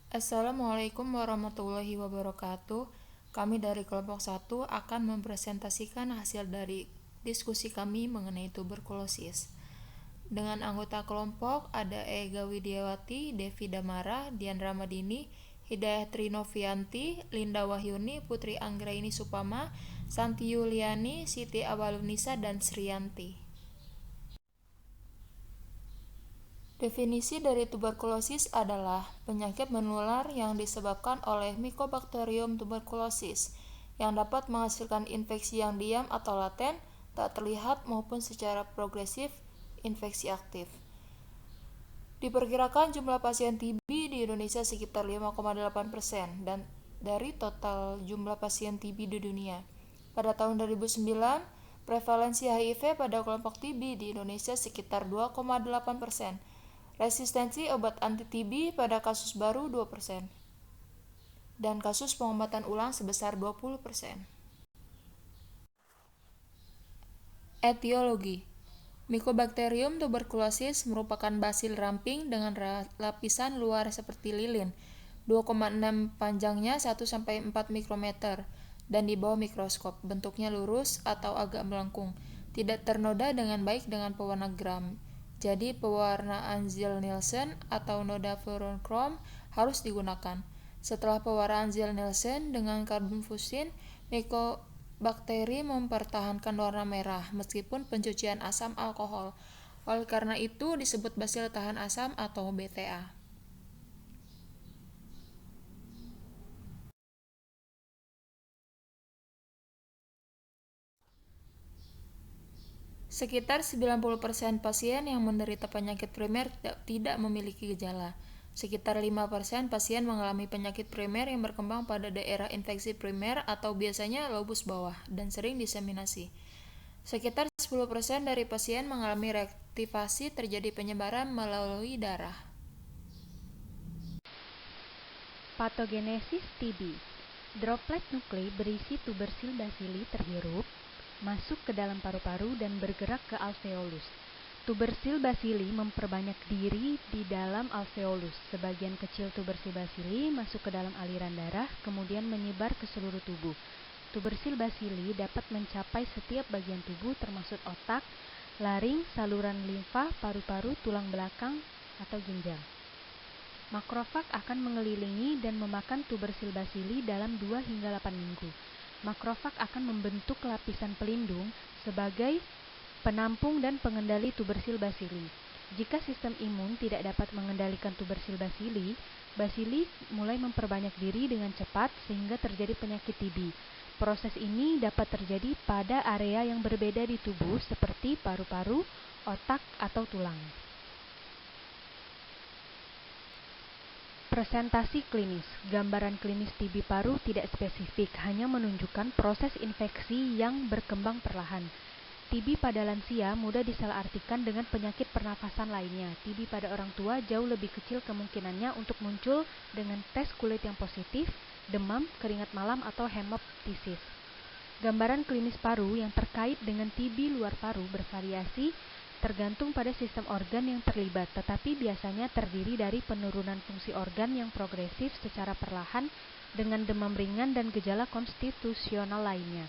Assalamualaikum warahmatullahi wabarakatuh. Kami dari kelompok 1 akan mempresentasikan hasil dari diskusi kami mengenai tuberkulosis. Dengan anggota kelompok ada Ega Widiawati, Devi Damara, Dian Ramadini, Hidayah Trinovianti, Linda Wahyuni, Putri Anggraini Supama, Santi Yuliani, Siti Awalunisa, dan Sriyanti. Definisi dari tuberkulosis adalah penyakit menular yang disebabkan oleh Mycobacterium tuberculosis yang dapat menghasilkan infeksi yang diam atau laten, tak terlihat maupun secara progresif infeksi aktif. Diperkirakan jumlah pasien TB di Indonesia sekitar 5,8% dan dari total jumlah pasien TB di dunia. Pada tahun 2009, prevalensi HIV pada kelompok TB di Indonesia sekitar 2,8%. Resistensi obat anti-TB pada kasus baru 2%. Dan kasus pengobatan ulang sebesar 20%. Etiologi. Mycobacterium tuberculosis merupakan basil ramping dengan lapisan luar seperti lilin, 2,6 panjangnya 1-4 mikrometer, dan di bawah mikroskop, bentuknya lurus atau agak melengkung, tidak ternoda dengan baik dengan pewarna gram. Jadi pewarnaan Ziehl-Neelsen atau noda fluorokrom harus digunakan. Setelah pewarnaan Ziehl-Neelsen dengan karbon fusin, mycobakteri mempertahankan warna merah meskipun pencucian asam alkohol. Oleh karena itu disebut basil tahan asam atau BTA. Sekitar 90% pasien yang menderita penyakit primer tidak memiliki gejala. Sekitar 5% pasien mengalami penyakit primer yang berkembang pada daerah infeksi primer atau biasanya lobus bawah dan sering diseminasi. Sekitar 10% dari pasien mengalami reaktivasi terjadi penyebaran melalui darah. Patogenesis TB. Droplet nuklei berisi tubersil bacilli terhirup, masuk ke dalam paru-paru dan bergerak ke alveolus. Tubersil bacilli memperbanyak diri di dalam alveolus. Sebagian kecil tubersil bacilli masuk ke dalam aliran darah, kemudian menyebar ke seluruh tubuh. Tubersil bacilli dapat mencapai setiap bagian tubuh termasuk otak, laring, saluran limfa, paru-paru, tulang belakang, atau ginjal. Makrofag akan mengelilingi dan memakan tubersil bacilli dalam 2 hingga 8 minggu. Makrofag akan membentuk lapisan pelindung sebagai penampung dan pengendali tubersil bacilli. Jika sistem imun tidak dapat mengendalikan tubersil bacilli, bacilli mulai memperbanyak diri dengan cepat sehingga terjadi penyakit TB. Proses ini dapat terjadi pada area yang berbeda di tubuh seperti paru-paru, otak, atau tulang. Presentasi klinis. Gambaran klinis TB paru tidak spesifik, hanya menunjukkan proses infeksi yang berkembang perlahan. TB pada lansia mudah disalahartikan dengan penyakit pernafasan lainnya. TB pada orang tua jauh lebih kecil kemungkinannya untuk muncul dengan tes kulit yang positif, demam, keringat malam, atau hemoptisis. Gambaran klinis paru yang terkait dengan TB luar paru bervariasi tergantung pada sistem organ yang terlibat, tetapi biasanya terdiri dari penurunan fungsi organ yang progresif secara perlahan dengan demam ringan dan gejala konstitusional lainnya.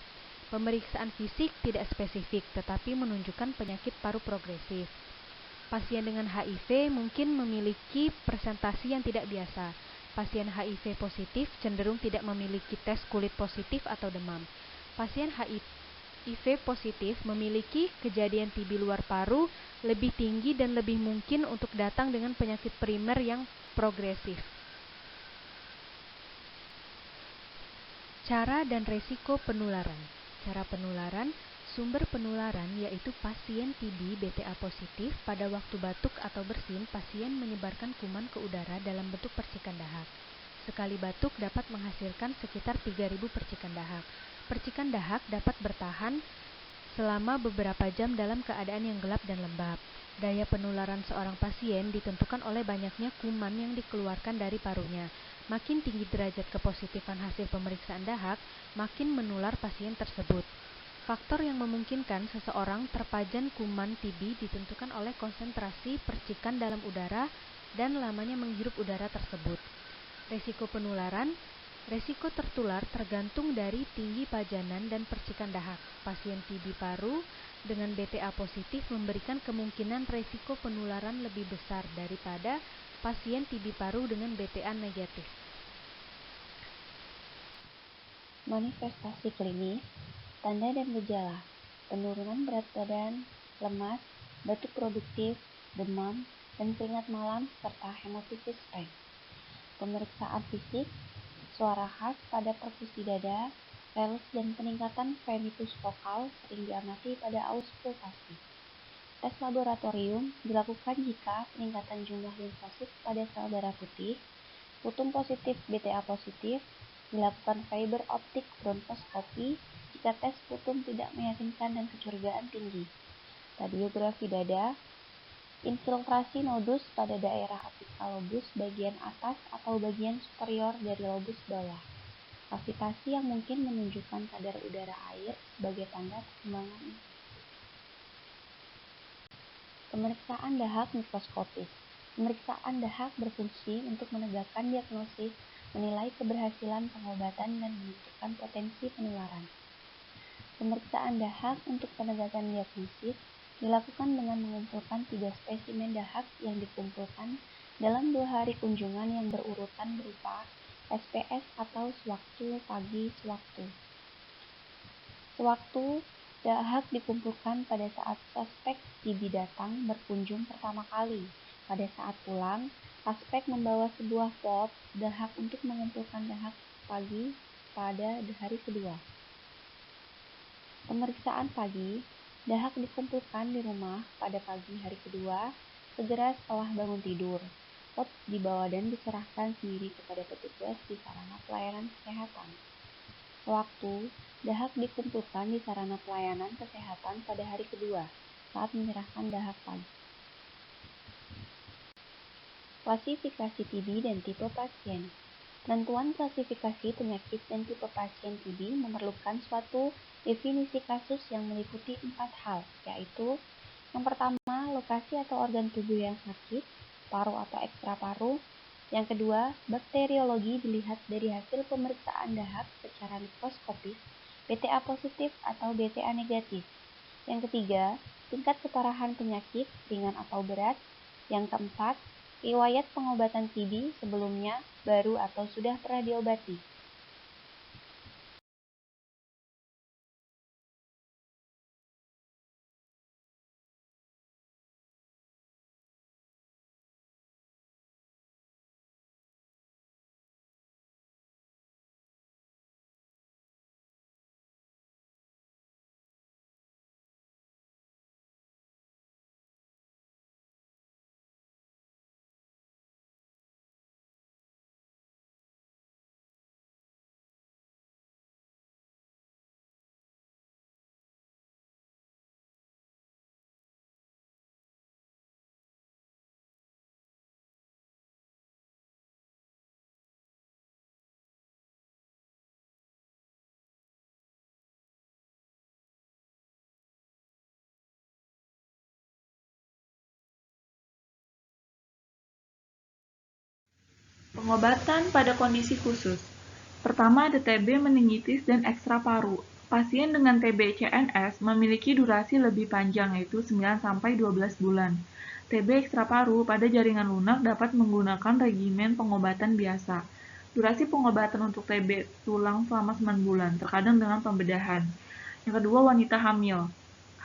Pemeriksaan fisik tidak spesifik, tetapi menunjukkan penyakit paru progresif. Pasien dengan HIV mungkin memiliki presentasi yang tidak biasa. Pasien HIV positif cenderung tidak memiliki tes kulit positif atau demam. Pasien HIV positif memiliki kejadian TB luar paru lebih tinggi dan lebih mungkin untuk datang dengan penyakit primer yang progresif. Cara dan resiko penularan. Cara penularan, sumber penularan yaitu pasien TB BTA positif pada waktu batuk atau bersin, pasien menyebarkan kuman ke udara dalam bentuk percikan dahak. Sekali batuk dapat menghasilkan sekitar 3.000 percikan dahak. Percikan dahak dapat bertahan selama beberapa jam dalam keadaan yang gelap dan lembab. Daya penularan seorang pasien ditentukan oleh banyaknya kuman yang dikeluarkan dari parunya. Makin tinggi derajat kepositifan hasil pemeriksaan dahak, makin menular pasien tersebut. Faktor yang memungkinkan seseorang terpajan kuman TB ditentukan oleh konsentrasi percikan dalam udara dan lamanya menghirup udara tersebut. Resiko penularan. Resiko tertular tergantung dari tinggi pajanan dan percikan dahak. Pasien TB paru dengan BTA positif memberikan kemungkinan resiko penularan lebih besar daripada pasien TB paru dengan BTA negatif. Manifestasi klinis, tanda dan gejala, penurunan berat badan, lemas, batuk produktif, demam, dan keringat malam, serta hemoptysis rank. Pemeriksaan fisik, suara khas pada perkusi dada, relaks dan peningkatan venitus vokal sering diamati pada auskultasi. Tes laboratorium dilakukan jika peningkatan jumlah limfosit pada sel darah putih, putum positif BTA positif, dilakukan fiber optik bronkoskopi jika tes putum tidak meyakinkan dan kecurigaan tinggi. Radiografi dada, infiltrasi nodus pada daerah apikal lobus bagian atas atau bagian superior dari lobus bawah. Kavitasi yang mungkin menunjukkan kadar udara air sebagai tanda perkembangan infeksi. Pemeriksaan dahak mikroskopis. Pemeriksaan dahak berfungsi untuk menegakkan diagnosis, menilai keberhasilan pengobatan, dan menentukan potensi penularan. Pemeriksaan dahak untuk penegakan diagnosis dilakukan dengan mengumpulkan 3 spesimen dahak yang dikumpulkan dalam 2 hari kunjungan yang berurutan berupa SPS atau sewaktu pagi sewaktu. Sewaktu dahak dikumpulkan pada saat suspek TB datang berkunjung pertama kali. Pada saat pulang, suspek membawa sebuah pot dahak untuk mengumpulkan dahak pagi pada hari kedua. Pemeriksaan pagi, dahak dikumpulkan di rumah pada pagi hari kedua, segera setelah bangun tidur. Pot dibawa dan diserahkan sendiri kepada petugas di sarana pelayanan kesehatan. Sewaktu dahak dikumpulkan di sarana pelayanan kesehatan pada hari kedua, saat menyerahkan dahak pagi. Klasifikasi TB dan tipe pasien. Penentuan klasifikasi penyakit dan tipe pasien TB memerlukan suatu definisi kasus yang meliputi 4 hal, yaitu yang pertama, lokasi atau organ tubuh yang sakit, paru atau ekstra paru. Yang kedua, bakteriologi dilihat dari hasil pemeriksaan dahak secara mikroskopis, BTA positif atau BTA negatif. Yang ketiga, tingkat keparahan penyakit, ringan atau berat. Yang keempat, riwayat pengobatan TB sebelumnya, baru atau sudah pernah diobati. Pengobatan pada kondisi khusus. Pertama ada TB meningitis dan ekstra paru. Pasien dengan TB CNS memiliki durasi lebih panjang yaitu 9-12 bulan. TB ekstra paru pada jaringan lunak dapat menggunakan regimen pengobatan biasa. Durasi pengobatan untuk TB tulang selama 9 bulan, terkadang dengan pembedahan. Yang kedua wanita hamil.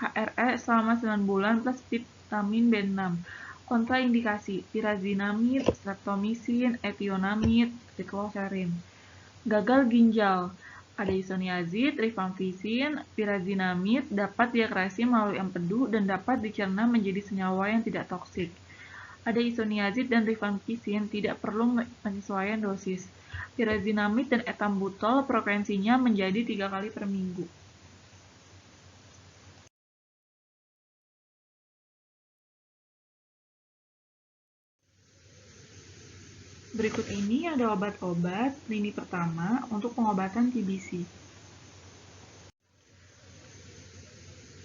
HRE selama 9 bulan plus vitamin B6. Kontraindikasi, pirazinamid, streptomycin, etionamid, cycloserine. Gagal ginjal, ada isoniazid, rifampicin, pirazinamid dapat diekskresi melalui empedu dan dapat dicerna menjadi senyawa yang tidak toksik. Ada isoniazid dan rifampicin tidak perlu penyesuaian dosis. Pirazinamid dan etambutol frekuensinya menjadi 3 kali per minggu. Berikut ini ada obat-obat lini pertama untuk pengobatan TBC.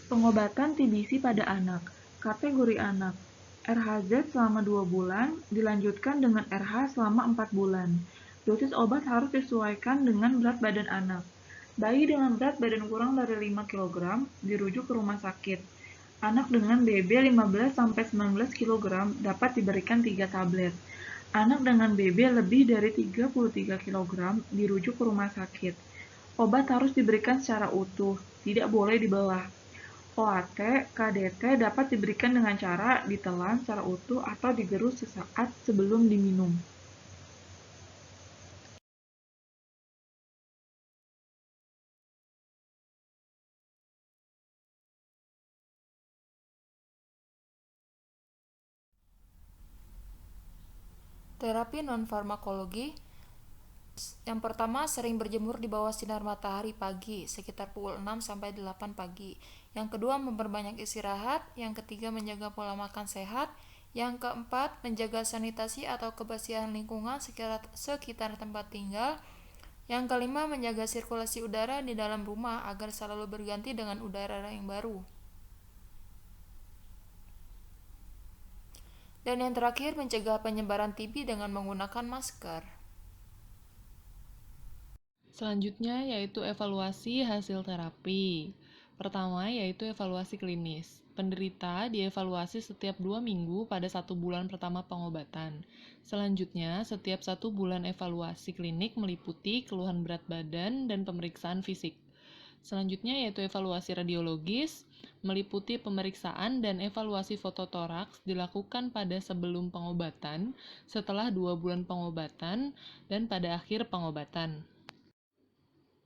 Pengobatan TBC pada anak. Kategori anak. RHZ selama 2 bulan, dilanjutkan dengan RH selama 4 bulan. Dosis obat harus disesuaikan dengan berat badan anak. Bayi dengan berat badan kurang dari 5 kg dirujuk ke rumah sakit. Anak dengan BB 15-19 kg dapat diberikan 3 tablet. Anak dengan BB lebih dari 33 kg dirujuk ke rumah sakit. Obat harus diberikan secara utuh, tidak boleh dibelah. OAT, KDT dapat diberikan dengan cara ditelan secara utuh atau digerus sesaat sebelum diminum. Terapi non-farmakologi. Yang pertama, sering berjemur di bawah sinar matahari pagi, sekitar pukul 6 sampai 8 pagi. Yang kedua, memperbanyak istirahat. Yang ketiga, menjaga pola makan sehat. Yang keempat, menjaga sanitasi atau kebersihan lingkungan sekitar tempat tinggal. Yang kelima, menjaga sirkulasi udara di dalam rumah agar selalu berganti dengan udara yang baru. Dan yang terakhir, mencegah penyebaran TB dengan menggunakan masker. Selanjutnya yaitu evaluasi hasil terapi. Pertama yaitu evaluasi klinis. Penderita dievaluasi setiap 2 minggu pada 1 bulan pertama pengobatan. Selanjutnya, setiap 1 bulan evaluasi klinik meliputi keluhan berat badan dan pemeriksaan fisik. Selanjutnya yaitu evaluasi radiologis, meliputi pemeriksaan dan evaluasi fototoraks dilakukan pada sebelum pengobatan, setelah 2 bulan pengobatan, dan pada akhir pengobatan.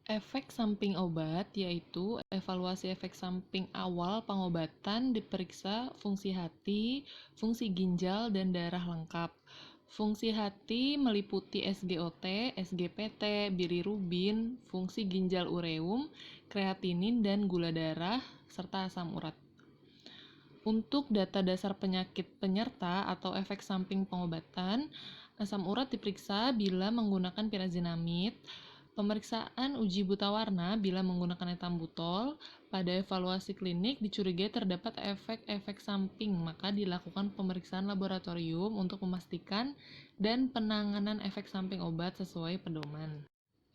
Efek samping obat yaitu evaluasi efek samping awal pengobatan diperiksa fungsi hati, fungsi ginjal, dan darah lengkap. Fungsi hati meliputi SGOT, SGPT, bilirubin, fungsi ginjal ureum, kreatinin, dan gula darah, serta asam urat. Untuk data dasar penyakit penyerta atau efek samping pengobatan, asam urat diperiksa bila menggunakan pirazinamid, pemeriksaan uji buta warna bila menggunakan etambutol. Pada evaluasi klinik dicurigai terdapat efek-efek samping, maka dilakukan pemeriksaan laboratorium untuk memastikan dan penanganan efek samping obat sesuai pedoman.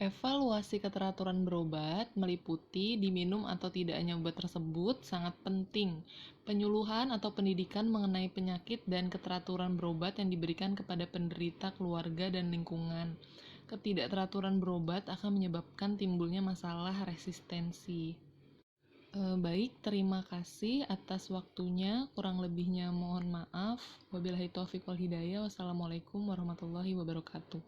Evaluasi keteraturan berobat meliputi diminum atau tidaknya obat tersebut sangat penting. Penyuluhan atau pendidikan mengenai penyakit dan keteraturan berobat yang diberikan kepada penderita, keluarga, dan lingkungan. Ketidakteraturan berobat akan menyebabkan timbulnya masalah resistensi. Baik, terima kasih atas waktunya. Kurang lebihnya mohon maaf. Wabillahi taufiq wal hidayah. Wassalamualaikum warahmatullahi wabarakatuh.